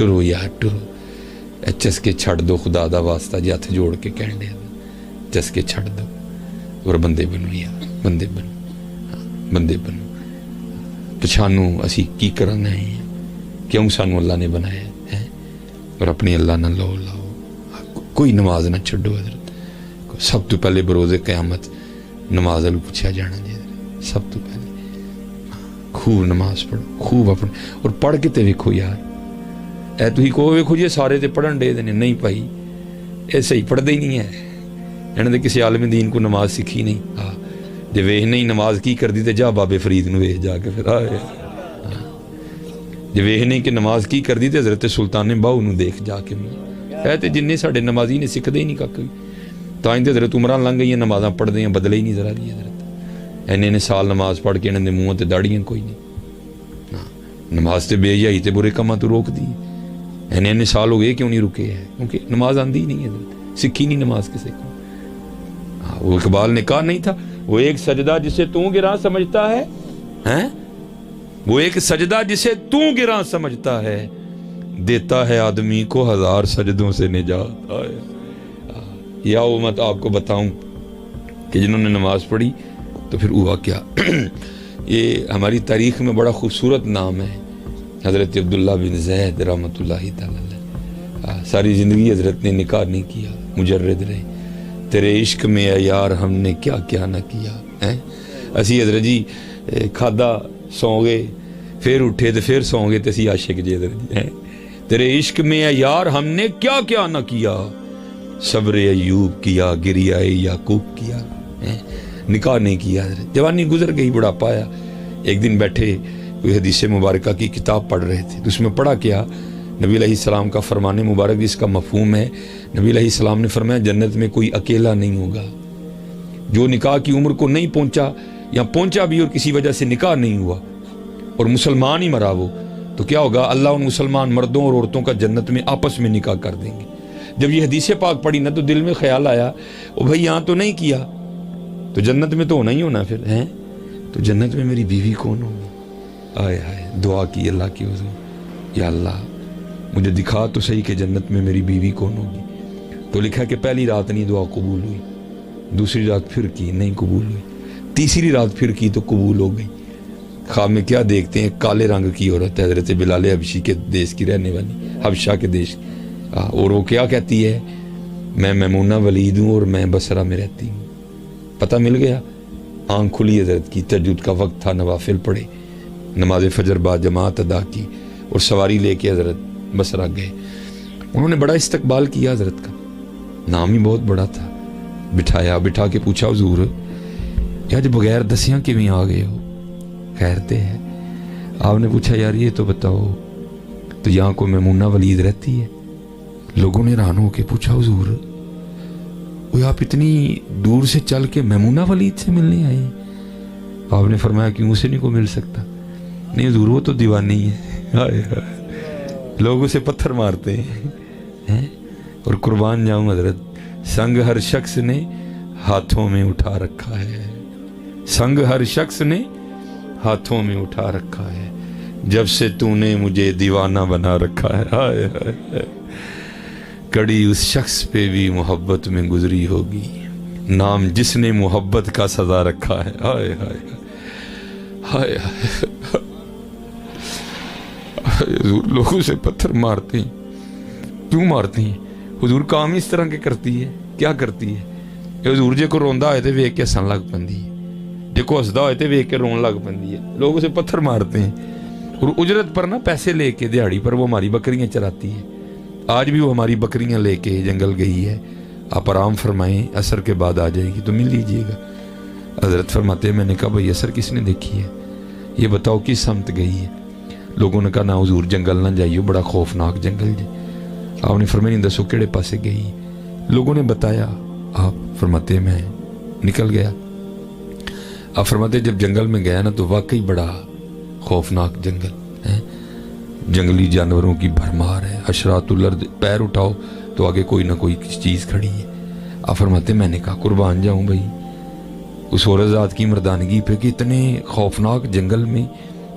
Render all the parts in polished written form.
True یار true چسکے چھڑ دو خدا دا واسطہ جی ہاتھ جوڑ کے کہن دے چسکے چھڑ دو اور بندے بنو یار بندے بنو بندے بنو پچھانو اسی کی کرنا ہے کیوں سانو اللہ نے بنایا ہے اور اپنی اللہ نہ لو لاؤ کوئی نماز نہ چھڈو حضرت سب تو پہلے بروز قیامت نماز والوں پوچھا جانا جی سب تو پہلے خوب نماز پڑھو خوب اپنے اور پڑھ کے تے ویکھو یار اے تھی کہو ویکھو جی سارے تے پڑھن دے دینے نہیں پائی اے صحیح پڑھتے ہی نہیں ہے انہوں نے کسی عالم دین کو نماز سکھی نہیں ہاں جی ویخ نہیں نماز کی کر دی تے جا بابے فرید نو ویخ جا کے پھر آئے جی ویخ نہیں کہ نماز کی کر دی تے حضرت سلطان باہو نو دیکھ جا کے اے تے جننے ساڑے نمازی نے سکھ دے ہی نہیں کاکا تائیں تے حضرت عمران لنگ گئی ہیں نمازاں پڑھ دیں بدلے ہی نہیں ذرا دی حضرت اینے سال نماز پڑھ کے انہوں نے منہ تے داڑیاں کوئی نہیں نماز تے بے حیائی تے برے کماں تو روک دی اینے سال ہو گئے کیوں نہیں رکے ہے کیونکہ نماز آندی ہی نہیں ہے سکھی نہیں نماز کسے کو وہ اقبال نے کہا نہیں تھا وہ ایک سجدہ جسے تو گراں سمجھتا ہے وہ ایک سجدہ جسے تو گراں سمجھتا ہے دیتا ہے آدمی کو 1000 سجدوں سے نجات یا وہ میں آپ کو بتاؤں کہ جنہوں نے نماز پڑھی تو پھر ہوا کیا یہ ہماری تاریخ میں بڑا خوبصورت نام ہے حضرت عبداللہ بن زید رحمۃ اللہ تعالی ساری زندگی حضرت نے نکاح نہیں کیا مجرد رہے تیرے عشق میں اے یار ہم نے کیا کیا نہ کیا اسی حضرت جی کھادا سو گئے پھر اٹھے تو پھر سو گئے تو اسی عاشق جی حضرت جی تیرے عشق میں اے یار ہم نے کیا کیا نہ کیا صبر ایوب کیا گریہ یعقوب کیا نکاح نہیں کیا حضرت جوانی گزر گئی بڑھاپا آیا ایک دن بیٹھے کوئی حدیث مبارکہ کی کتاب پڑھ رہے تھے تو اس میں پڑھا کیا نبی علیہ السلام کا فرمان مبارک جس کا مفہوم ہے نبی علیہ السلام نے فرمایا جنت میں کوئی اکیلا نہیں ہوگا جو نکاح کی عمر کو نہیں پہنچا یا پہنچا بھی اور کسی وجہ سے نکاح نہیں ہوا اور مسلمان ہی مرا وہ تو کیا ہوگا اللہ ان مسلمان مردوں اور عورتوں کا جنت میں آپس میں نکاح کر دیں گے جب یہ حدیث پاک پڑھی نا تو دل میں خیال آیا او بھائی یہاں تو نہیں کیا تو جنت میں تو ہونا ہی ہونا پھر ہیں تو جنت میں میری بیوی کون ہوگی آئے آئے دعا کی اللہ کی حضور یا اللہ مجھے دکھا تو صحیح کہ جنت میں میری بیوی کون ہوگی تو لکھا کہ پہلی رات نہیں دعا قبول ہوئی دوسری رات پھر کی نہیں قبول ہوئی تیسری رات پھر کی تو قبول ہو گئی خواب میں کیا دیکھتے ہیں کالے رنگ کی عورت ہے حضرت بلال حبشی کے دیش کی رہنے والی حبشہ کے دیش اور وہ کیا کہتی ہے میں میمونہ ولید ہوں اور میں بصرہ میں رہتی ہوں پتہ مل گیا آنکھ کھلی حضرت کی تہجد کا وقت تھا نوافل پڑھے نماز فجر با جماعت ادا کی اور سواری لے کے حضرت بصرہ گئے انہوں نے بڑا استقبال کیا حضرت کا نام ہی بہت بڑا تھا بٹھا کے پوچھا حضور یار بغیر دسیاں کیویں آ گئے ہو خیرتے ہے آپ نے پوچھا یار یہ تو بتاؤ تو یہاں کو میمونہ ولید رہتی ہے لوگوں نے حیران ہو کے پوچھا حضور وہ آپ اتنی دور سے چل کے میمونہ ولید سے ملنے آئے آپ نے فرمایا کیوں اسے نہیں کو مل سکتا نہیں حضور وہ تو دیوانی ہے لوگ اسے پتھر مارتے ہیں اور قربان جاؤں حضرت سنگ ہر شخص نے ہاتھوں میں اٹھا رکھا ہے سنگ ہر شخص نے ہاتھوں میں اٹھا رکھا ہے جب سے تو نے مجھے دیوانہ بنا رکھا ہے ہائے ہائے کڑی اس شخص پہ بھی محبت میں گزری ہوگی نام جس نے محبت کا سزا رکھا ہے ہائے ہائے ہائے ہائے حضور لوگوں سے پتھر مارتے ہیں کیوں مارتے ہیں حضور کام اس طرح کے کرتی ہے کیا کرتی ہے حضور جے کو روندا ہوئے تے ویکھ کے ہسن لگ پندی ہے جے کو ہسدا ہوئے تے ویکھ کے رون لگ پندی ہے لوگ اسے پتھر مارتے ہیں اور اجرت پر نا پیسے لے کے دیہاڑی پر وہ ہماری بکریاں چراتی ہے آج بھی وہ ہماری بکریاں لے کے جنگل گئی ہے آپ آرام فرمائیں عصر کے بعد آ جائے گی تو مل لیجئے گا حضرت فرماتے ہیں میں نے کہا بھئی عصر کس نے دیکھی ہے یہ بتاؤ کس سمت گئی ہے لوگوں نے کہا نا حضور جنگل نہ جائیو بڑا خوفناک جنگل جی آپ نے فرمایا نہیں دسو کیڑے پاسے گئی لوگوں نے بتایا آپ فرماتے میں نکل گیا آپ فرماتے جب جنگل میں گیا نا تو واقعی بڑا خوفناک جنگل ہے جنگلی جانوروں کی بھرمار ہے حشرات الارض پیر اٹھاؤ تو آگے کوئی نہ کوئی چیز کھڑی ہے آپ فرماتے میں نے کہا قربان جاؤں بھائی اس عورت ذات کی مردانگی پہ کہ اتنے خوفناک جنگل میں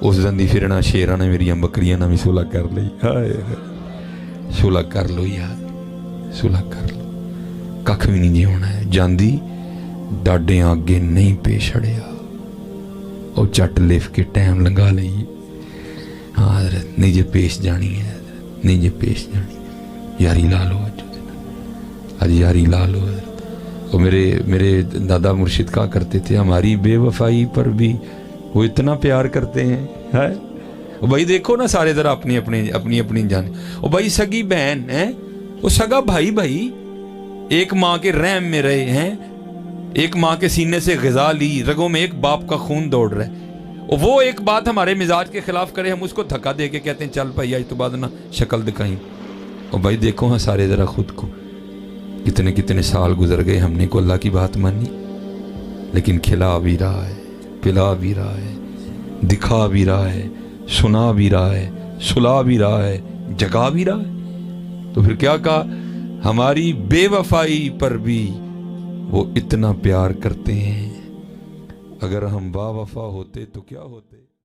اس دن دی پھرنا شیراں نے میری بکریاں نہ بھی صلح کر لی. ہائے صلح کر لو یار, صلح کر لو, کھ بھی نہیں جی ہونا ہے. جاندی ڈاڈیاں اگے نہیں پیش اڑیا, اور چٹ لف کے ٹائم لنگا لئی. ہاں حضرت نہیں جے پیش جانی ہے, حضرت نہیں جے پیش جانی, یاری لا لو آج یاری لا لو حضرت. اور میرے دادا مرشد کہا کرتے تھے ہماری بے وفائی پر بھی وہ اتنا پیار کرتے ہیں. ہے بھائی دیکھو نا سارے ذرا اپنی اپنی جان. اور بھائی سگی بہن ہے, وہ سگا بھائی ایک ماں کے رحم میں رہے ہیں, ایک ماں کے سینے سے غذا لی, رگوں میں ایک باپ کا خون دوڑ رہا ہے. اور وہ ایک بات ہمارے مزاج کے خلاف کرے, ہم اس کو دھکا دے کے کہتے ہیں چل بھائی آج تو بعد نہ شکل دکھائیں. اور بھائی دیکھو ہاں سارے ذرا خود کو, کتنے سال گزر گئے, ہم نے کو اللہ کی بات مانی, لیکن کھلا بھی رہا ہے, پلا بھی رہا ہے, دکھا بھی رہا ہے, سنا بھی رہا ہے, سلا بھی رہا ہے, جگا بھی رہا ہے. تو پھر کیا کہا, ہماری بے وفائی پر بھی وہ اتنا پیار کرتے ہیں. اگر ہم با وفا ہوتے تو کیا ہوتے.